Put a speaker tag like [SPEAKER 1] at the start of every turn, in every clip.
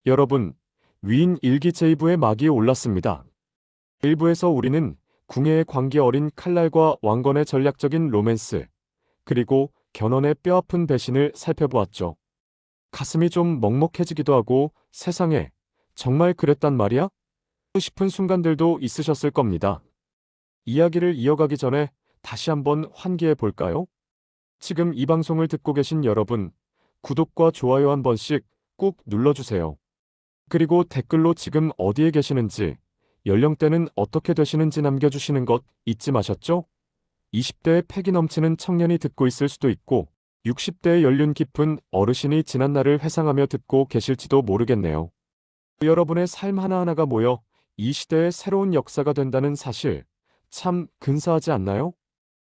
[SPEAKER 1] 여러분, 위인 일기 제2부의 막이 올랐습니다. 1부에서 우리는 궁예의 광기 어린 칼날과 왕건의 전략적인 로맨스, 그리고 견훤의 뼈아픈 배신을 살펴보았죠. 가슴이 좀 먹먹해지기도 하고 세상에, 정말 그랬단 말이야? 싶은 순간들도 있으셨을 겁니다. 이야기를 이어가기 전에 다시 한번 환기해 볼까요? 지금 이 방송을 듣고 계신 여러분, 구독과 좋아요 한 번씩 꾹 눌러주세요. 그리고 댓글로 지금 어디에 계시는지, 연령대는 어떻게 되시는지 남겨주시는 것 잊지 마셨죠? 20대의 패기 넘치는 청년이 듣고 있을 수도 있고, 60대의 연륜 깊은 어르신이 지난 날을 회상하며 듣고 계실지도 모르겠네요. 여러분의 삶 하나하나가 모여 이 시대의 새로운 역사가 된다는 사실, 참 근사하지 않나요?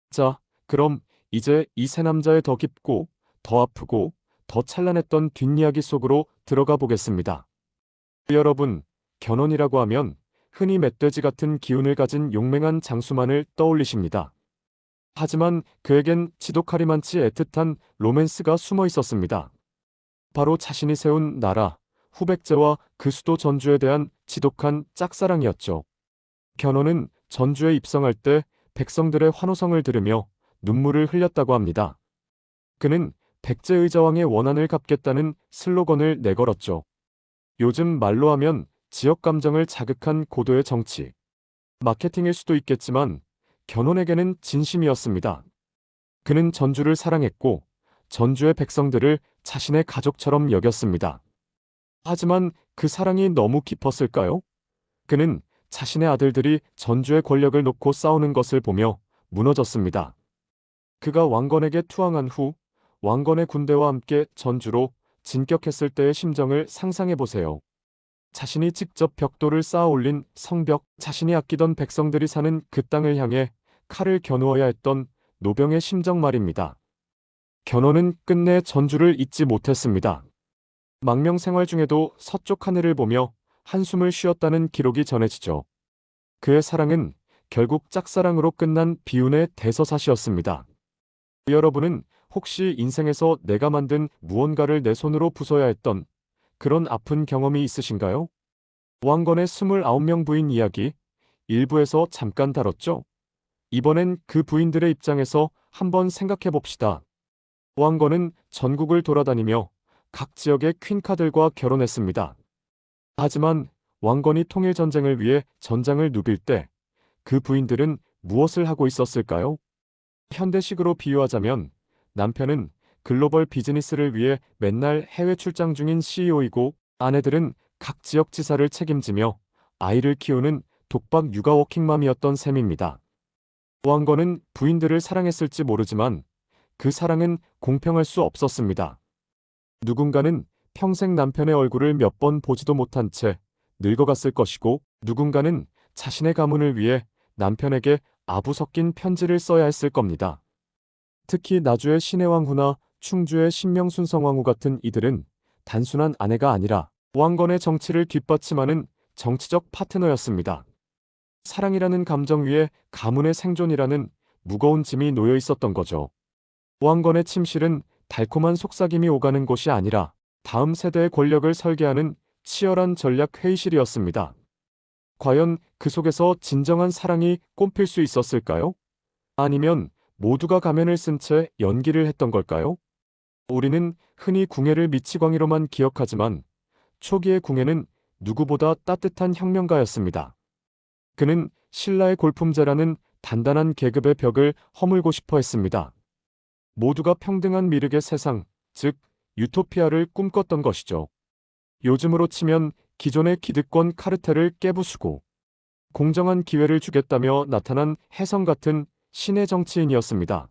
[SPEAKER 1] 자, 그럼 이제 이 세 남자의 더 깊고, 더 아프고, 더 찬란했던 뒷이야기 속으로 들어가 보겠습니다. 여러분, 견훤이라고 하면 흔히 멧돼지 같은 기운을 가진 용맹한 장수만을 떠올리십니다. 하지만 그에겐 지독하리만치 애틋한 로맨스가 숨어 있었습니다. 바로 자신이 세운 나라, 후백제와 그 수도 전주에 대한 지독한 짝사랑이었죠. 견훤은 전주에 입성할 때 백성들의 환호성을 들으며 눈물을 흘렸다고 합니다. 그는 백제의자왕의 원한을 갚겠다는 슬로건을 내걸었죠. 요즘 말로 하면 지역 감정을 자극한 고도의 정치. 마케팅일 수도 있겠지만 견훤에게는 진심이었습니다. 그는 전주를 사랑했고 전주의 백성들을 자신의 가족처럼 여겼습니다. 하지만 그 사랑이 너무 깊었을까요? 그는 자신의 아들들이 전주의 권력을 놓고 싸우는 것을 보며 무너졌습니다. 그가 왕건에게 투항한 후 왕건의 군대와 함께 전주로 진격했을 때의 심정을 상상해 보세요. 자신이 직접 벽돌을 쌓아 올린 성벽, 자신이 아끼던 백성들이 사는 그 땅을 향해 칼을 겨누어야 했던 노병의 심정 말입니다. 견훤은 끝내 전주를 잊지 못했습니다. 망명 생활 중에도 서쪽 하늘을 보며 한숨을 쉬었다는 기록이 전해지죠. 그의 사랑은 결국 짝사랑으로 끝난 비운의 대서사시였습니다. 여러분은 혹시 인생에서 내가 만든 무언가를 내 손으로 부숴야 했던 그런 아픈 경험이 있으신가요? 왕건의 29명 부인 이야기, 일부에서 잠깐 다뤘죠? 이번엔 그 부인들의 입장에서 한번 생각해 봅시다. 왕건은 전국을 돌아다니며 각 지역의 퀸카들과 결혼했습니다. 하지만 왕건이 통일전쟁을 위해 전장을 누빌 때 그 부인들은 무엇을 하고 있었을까요? 현대식으로 비유하자면 남편은 글로벌 비즈니스를 위해 맨날 해외 출장 중인 CEO이고 아내들은 각 지역 지사를 책임지며 아이를 키우는 독박 육아 워킹맘이었던 셈입니다. 왕건은 부인들을 사랑했을지 모르지만 그 사랑은 공평할 수 없었습니다. 누군가는 평생 남편의 얼굴을 몇 번 보지도 못한 채 늙어갔을 것이고 누군가는 자신의 가문을 위해 남편에게 아부 섞인 편지를 써야 했을 겁니다. 특히 나주의 신해왕후나 충주의 신명순성왕후 같은 이들은 단순한 아내가 아니라 왕건의 정치를 뒷받침하는 정치적 파트너였습니다. 사랑이라는 감정 위에 가문의 생존이라는 무거운 짐이 놓여 있었던 거죠. 왕건의 침실은 달콤한 속삭임이 오가는 곳이 아니라 다음 세대의 권력을 설계하는 치열한 전략 회의실이었습니다. 과연 그 속에서 진정한 사랑이 꽃필 수 있었을까요? 아니면 모두가 가면을 쓴 채 연기를 했던 걸까요? 우리는 흔히 궁예를 미치광이로만 기억하지만 초기의 궁예는 누구보다 따뜻한 혁명가였습니다. 그는 신라의 골품제라는 단단한 계급의 벽을 허물고 싶어 했습니다. 모두가 평등한 미륵의 세상, 즉 유토피아를 꿈꿨던 것이죠. 요즘으로 치면 기존의 기득권 카르텔을 깨부수고 공정한 기회를 주겠다며 나타난 혜성 같은 신의 정치인이었습니다.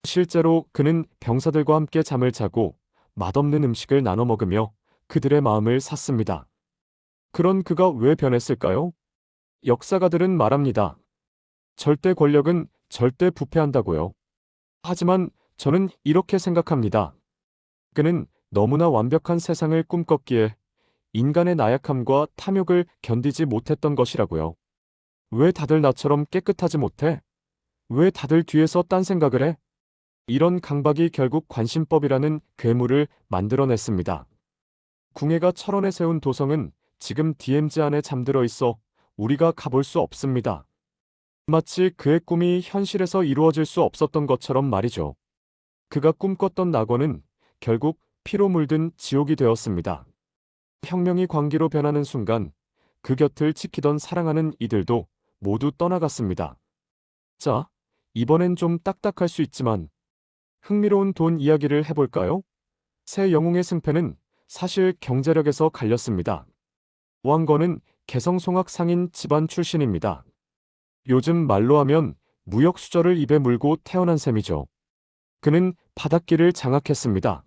[SPEAKER 1] 실제로 그는 병사들과 함께 잠을 자고 맛없는 음식을 나눠 먹으며 그들의 마음을 샀습니다. 그런 그가 왜 변했을까요? 역사가들은 말합니다. 절대 권력은 절대 부패한다고요. 하지만 저는 이렇게 생각합니다. 그는 너무나 완벽한 세상을 꿈꿨기에 인간의 나약함과 탐욕을 견디지 못했던 것이라고요. 왜 다들 나처럼 깨끗하지 못해? 왜 다들 뒤에서 딴 생각을 해? 이런 강박이 결국 관심법이라는 괴물을 만들어냈습니다. 궁예가 철원에 세운 도성은 지금 DMZ 안에 잠들어 있어 우리가 가볼 수 없습니다. 마치 그의 꿈이 현실에서 이루어질 수 없었던 것처럼 말이죠. 그가 꿈꿨던 낙원은 결국 피로 물든 지옥이 되었습니다. 혁명이 광기로 변하는 순간 그 곁을 지키던 사랑하는 이들도 모두 떠나갔습니다. 자, 이번엔 좀 딱딱할 수 있지만 흥미로운 돈 이야기를 해볼까요? 새 영웅의 승패는 사실 경제력에서 갈렸습니다. 왕건은 개성송악 상인 집안 출신입니다. 요즘 말로 하면 무역수저를 입에 물고 태어난 셈이죠. 그는 바닷길을 장악했습니다.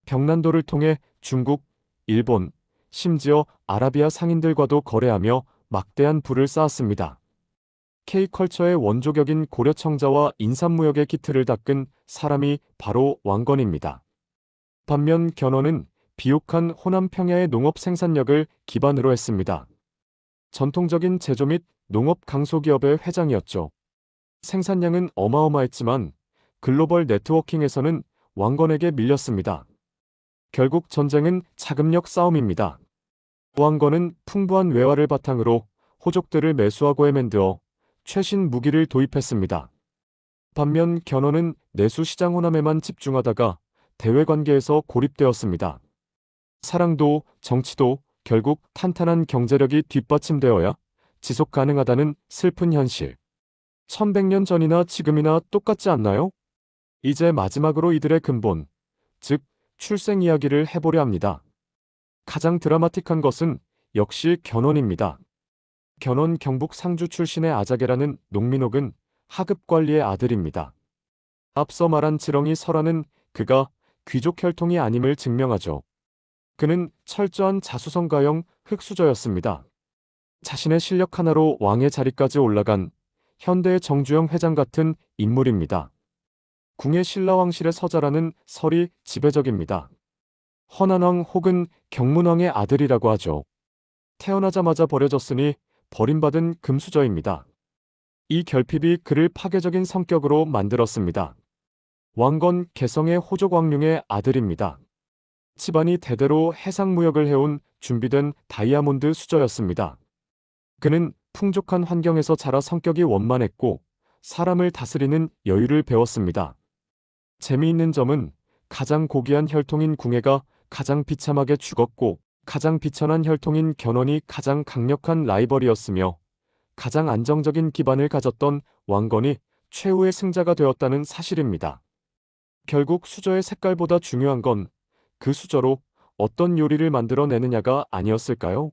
[SPEAKER 1] 병난도를 통해 중국, 일본, 심지어 아라비아 상인들과도 거래하며 막대한 부를 쌓았습니다. K컬처의 원조격인 고려청자와 인삼무역의 기틀을 닦은 사람이 바로 왕건입니다. 반면 견훤은 비옥한 호남 평야의 농업 생산력을 기반으로 했습니다. 전통적인 제조 및 농업 강소기업의 회장이었죠. 생산량은 어마어마했지만 글로벌 네트워킹에서는 왕건에게 밀렸습니다. 결국 전쟁은 자금력 싸움입니다. 왕건은 풍부한 외화를 바탕으로 호족들을 매수하고 헤맨들어 최신 무기를 도입했습니다. 반면 견훤은 내수 시장 호남에만 집중하다가 대외관계에서 고립되었습니다. 사랑도 정치도 결국 탄탄한 경제력이 뒷받침되어야 지속 가능하다는 슬픈 현실. 1100년 전이나 지금이나 똑같지 않나요? 이제 마지막으로 이들의 근본, 즉 출생 이야기를 해보려 합니다. 가장 드라마틱한 것은 역시 견훤입니다. 견훤 경북 상주 출신의 아자개라는 농민옥은 하급관리의 아들입니다. 앞서 말한 지렁이 설화는 그가 귀족 혈통이 아님을 증명하죠. 그는 철저한 자수성가형 흙수저였습니다. 자신의 실력 하나로 왕의 자리까지 올라간 현대의 정주영 회장 같은 인물입니다. 궁의 신라왕실의 서자라는 설이 지배적입니다. 헌안왕 혹은 경문왕의 아들이라고 하죠. 태어나자마자 버려졌으니 버림받은 금수저입니다. 이 결핍이 그를 파괴적인 성격으로 만들었습니다. 왕건 개성의 호족왕룡의 아들입니다. 집안이 대대로 해상무역을 해온 준비된 다이아몬드 수저였습니다. 그는 풍족한 환경에서 자라 성격이 원만했고 사람을 다스리는 여유를 배웠습니다. 재미있는 점은 가장 고귀한 혈통인 궁예가 가장 비참하게 죽었고 가장 비천한 혈통인 견훤이 가장 강력한 라이벌이었으며 가장 안정적인 기반을 가졌던 왕건이 최후의 승자가 되었다는 사실입니다. 결국 수저의 색깔보다 중요한 건 그 수저로 어떤 요리를 만들어내느냐가 아니었을까요?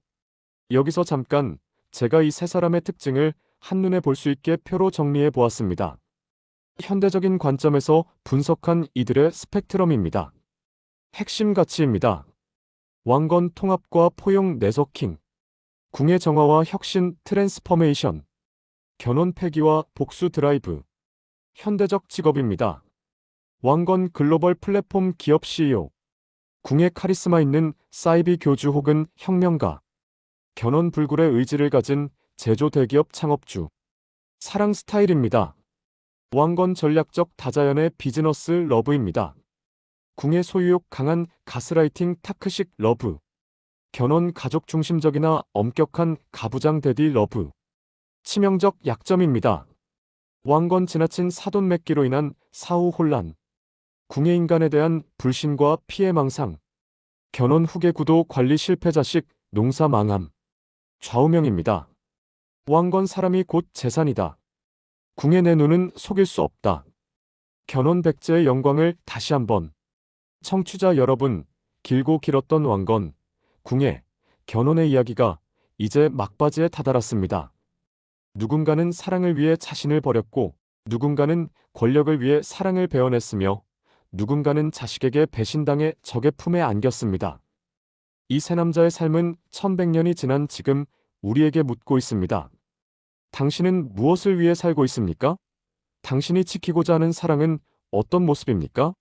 [SPEAKER 1] 여기서 잠깐 제가 이 세 사람의 특징을 한눈에 볼 수 있게 표로 정리해 보았습니다. 현대적인 관점에서 분석한 이들의 스펙트럼입니다. 핵심 가치입니다. 왕건 통합과 포용 내서킹, 궁예 정화와 혁신 트랜스퍼메이션, 견훤 패기와 복수 드라이브, 현대적 직업입니다. 왕건 글로벌 플랫폼 기업 CEO, 궁예 카리스마 있는 사이비 교주 혹은 혁명가, 견훤 불굴의 의지를 가진 제조 대기업 창업주, 사랑 스타일입니다. 왕건 전략적 다자연의 비즈너스 러브입니다. 궁예 소유욕 강한 가스라이팅 타크식 러브, 견훤 가족 중심적이나 엄격한 가부장 대디 러브, 치명적 약점입니다. 왕건 지나친 사돈 맺기로 인한 사후 혼란, 궁예 인간에 대한 불신과 피해망상, 견훤 후계 구도 관리 실패자식 농사 망함, 좌우명입니다. 왕건 사람이 곧 재산이다. 궁예 내 눈은 속일 수 없다. 견훤 백제의 영광을 다시 한번. 청취자 여러분, 길고 길었던 왕건, 궁예, 견훤의 이야기가 이제 막바지에 다다랐습니다. 누군가는 사랑을 위해 자신을 버렸고, 누군가는 권력을 위해 사랑을 베어냈으며, 누군가는 자식에게 배신당해 적의 품에 안겼습니다. 이 세 남자의 삶은 1100년이 지난 지금 우리에게 묻고 있습니다. 당신은 무엇을 위해 살고 있습니까? 당신이 지키고자 하는 사랑은 어떤 모습입니까?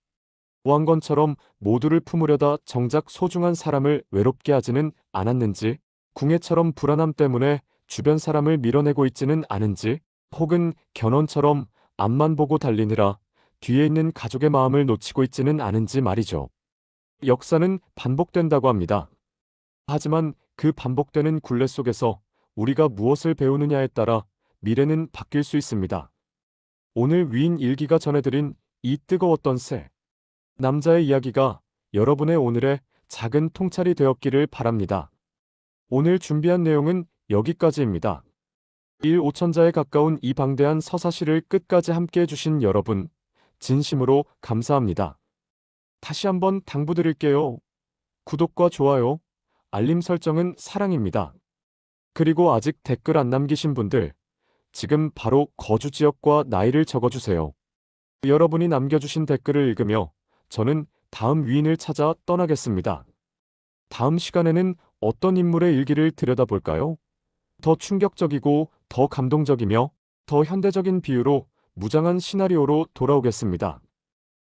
[SPEAKER 1] 왕건처럼 모두를 품으려다 정작 소중한 사람을 외롭게 하지는 않았는지, 궁예처럼 불안함 때문에 주변 사람을 밀어내고 있지는 않은지, 혹은 견훤처럼 앞만 보고 달리느라 뒤에 있는 가족의 마음을 놓치고 있지는 않은지 말이죠. 역사는 반복된다고 합니다. 하지만 그 반복되는 굴레 속에서 우리가 무엇을 배우느냐에 따라 미래는 바뀔 수 있습니다. 오늘 위인 일기가 전해드린 이 뜨거웠던 새 남자의 이야기가 여러분의 오늘의 작은 통찰이 되었기를 바랍니다. 오늘 준비한 내용은 여기까지입니다. 1,5천자에 가까운 이 방대한 서사시를 끝까지 함께 해주신 여러분, 진심으로 감사합니다. 다시 한번 당부드릴게요. 구독과 좋아요, 알림 설정은 사랑입니다. 그리고 아직 댓글 안 남기신 분들, 지금 바로 거주 지역과 나이를 적어주세요. 여러분이 남겨주신 댓글을 읽으며 저는 다음 위인을 찾아 떠나겠습니다. 다음 시간에는 어떤 인물의 일기를 들여다볼까요? 더 충격적이고 더 감동적이며 더 현대적인 비유로 무장한 시나리오로 돌아오겠습니다.